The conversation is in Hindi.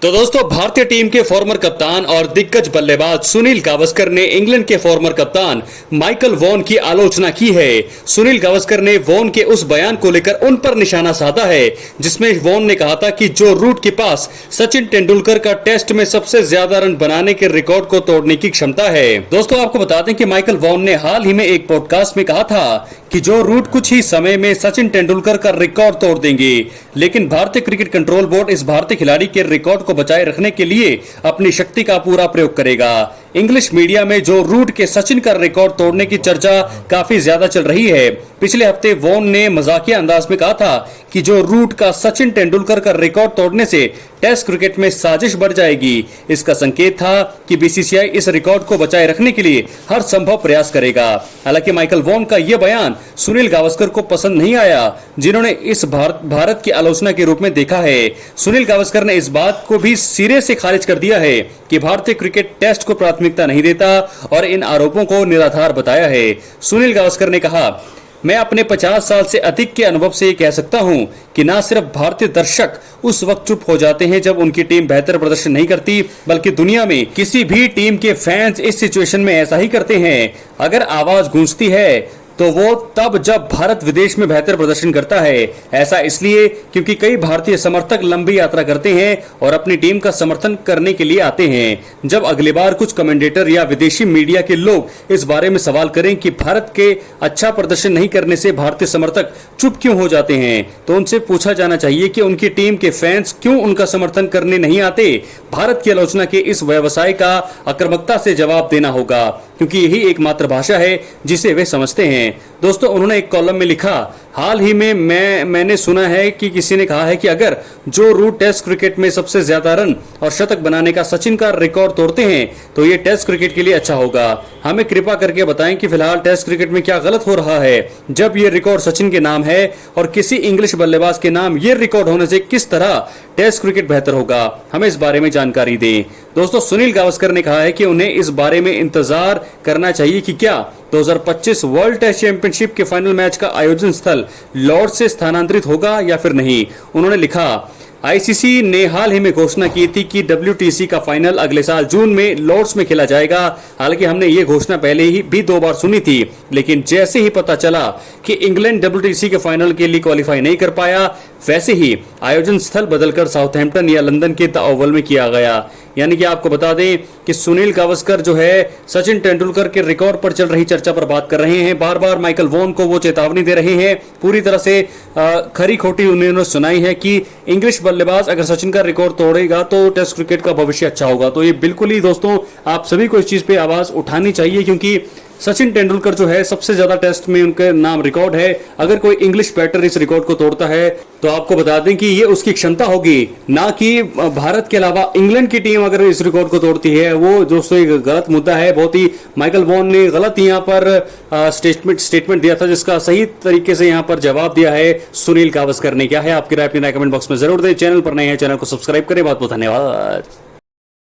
तो दोस्तों, भारतीय टीम के फॉर्मर कप्तान और दिग्गज बल्लेबाज सुनील गावस्कर ने इंग्लैंड के फॉर्मर कप्तान माइकल वॉन की आलोचना की है। सुनील गावस्कर ने वॉन के उस बयान को लेकर उन पर निशाना साधा है जिसमें वॉन ने कहा था कि जो रूट के पास सचिन तेंदुलकर का टेस्ट में सबसे ज्यादा रन बनाने के रिकॉर्ड को तोड़ने की क्षमता है। दोस्तों, आपको बता दें कि माइकल वॉन ने हाल ही में एक पॉडकास्ट में कहा था कि जो रूट कुछ ही समय में सचिन तेंदुलकर का रिकॉर्ड तोड़ देंगे, लेकिन भारतीय क्रिकेट कंट्रोल बोर्ड इस भारतीय खिलाड़ी के रिकॉर्ड को बचाए रखने के लिए अपनी शक्ति का पूरा प्रयोग करेगा। इंग्लिश मीडिया में जो रूट के सचिन का रिकॉर्ड तोड़ने की चर्चा काफी ज्यादा चल रही है। पिछले हफ्ते वॉन ने मजाकिया अंदाज में कहा था कि जो रूट का सचिन तेंदुलकर का रिकॉर्ड तोड़ने से टेस्ट क्रिकेट में साजिश बढ़ जाएगी। इसका संकेत था कि बीसीसीआई इस रिकॉर्ड को बचाए रखने के लिए हर संभव प्रयास करेगा। हालांकि माइकल वॉन का यह बयान सुनील गावस्कर को पसंद नहीं आया, जिन्होंने इस भारत की आलोचना के रूप में देखा है। सुनील गावस्कर ने इस बात को भी सिरे से खारिज कर दिया है कि भारतीय क्रिकेट टेस्ट को प्राथमिकता नहीं देता और इन आरोपों को निराधार बताया है। सुनील गावस्कर ने कहा, मैं अपने 50 साल से अधिक के अनुभव से ये कह सकता हूं कि न सिर्फ भारतीय दर्शक उस वक्त चुप हो जाते हैं जब उनकी टीम बेहतर प्रदर्शन नहीं करती, बल्कि दुनिया में किसी भी टीम के फैंस इस सिचुएशन में ऐसा ही करते हैं। अगर आवाज गूंजती है तो वो तब जब भारत विदेश में बेहतर प्रदर्शन करता है। ऐसा इसलिए क्योंकि कई भारतीय समर्थक लंबी यात्रा करते हैं और अपनी टीम का समर्थन करने के लिए आते हैं। जब अगली बार कुछ कमेंटेटर या विदेशी मीडिया के लोग इस बारे में सवाल करें कि भारत के अच्छा प्रदर्शन नहीं करने से भारतीय समर्थक चुप क्यों हो जाते हैं, तो उनसे पूछा जाना चाहिए कि उनकी टीम के फैंस क्यों उनका समर्थन करने नहीं आते। भारत की आलोचना के इस व्यवसाय का आक्रामकता से जवाब देना होगा, क्योंकि यही एकमात्र भाषा है जिसे वे समझते हैं। दोस्तों, उन्होंने एक कॉलम में लिखा, हाल ही में मैंने सुना है कि किसी ने कहा है कि अगर जो रूट टेस्ट क्रिकेट में सबसे ज्यादा रन और शतक बनाने का सचिन का रिकॉर्ड तोड़ते हैं तो ये टेस्ट क्रिकेट के लिए अच्छा होगा। हमें कृपा करके बताएं कि फिलहाल टेस्ट क्रिकेट में क्या गलत हो रहा है जब ये रिकॉर्ड सचिन के नाम है, और किसी इंग्लिश बल्लेबाज के नाम ये रिकॉर्ड होने से किस तरह टेस्ट क्रिकेट बेहतर होगा। हमें इस बारे में जानकारी दें। दोस्तों, सुनील गावस्कर ने कहा है कि उन्हें इस बारे में इंतजार करना चाहिए कि क्या 2025 वर्ल्ड टेस्ट चैंपियनशिप के फाइनल मैच का आयोजन स्थल लॉर्ड्स से स्थानांतरित होगा या फिर नहीं। उन्होंने लिखा, आईसीसी ने हाल ही में घोषणा की थी कि डब्ल्यूटीसी का फाइनल अगले साल जून में लॉर्ड्स में खेला जाएगा। हालांकि हमने ये घोषणा पहले ही भी 2 बार सुनी थी, लेकिन जैसे ही पता चला कि इंग्लैंड डब्ल्यूटीसी के फाइनल के लिए क्वालिफाई नहीं कर पाया, वैसे ही आयोजन स्थल बदलकर साउथहैम्पटन या लंदन के द ओवल में किया गया। यानी कि आपको बता दें कि सुनील गावस्कर जो है सचिन तेंदुलकर के रिकॉर्ड पर चल रही चर्चा पर बात कर रहे हैं। बार बार माइकल वॉन को वो चेतावनी दे रहे हैं। पूरी तरह से खरी खोटी उन्होंने सुनाई है कि इंग्लिश बल्लेबाज अगर सचिन का रिकॉर्ड तोड़ेगा तो टेस्ट क्रिकेट का भविष्य अच्छा होगा। तो ये बिल्कुल ही दोस्तों, आप सभी को इस चीज पे आवाज उठानी चाहिए, क्योंकि सचिन तेंदुलकर जो है सबसे ज्यादा टेस्ट में उनके नाम रिकॉर्ड है। अगर कोई इंग्लिश बैटर इस रिकॉर्ड को तोड़ता है तो आपको बता दें कि ये उसकी क्षमता होगी, ना कि भारत के अलावा इंग्लैंड की टीम अगर इस रिकॉर्ड को तोड़ती है। वो दोस्तों एक गलत मुद्दा है। बहुत ही माइकल वॉन ने गलत यहाँ पर स्टेटमेंट दिया था, जिसका सही तरीके से यहाँ पर जवाब दिया है सुनील गावस्कर ने। क्या है आपकी राय? अपनी राय कमेंट बॉक्स में जरूर दें। चैनल पर नए हैं, चैनल को सब्सक्राइब करें। बहुत बहुत धन्यवाद।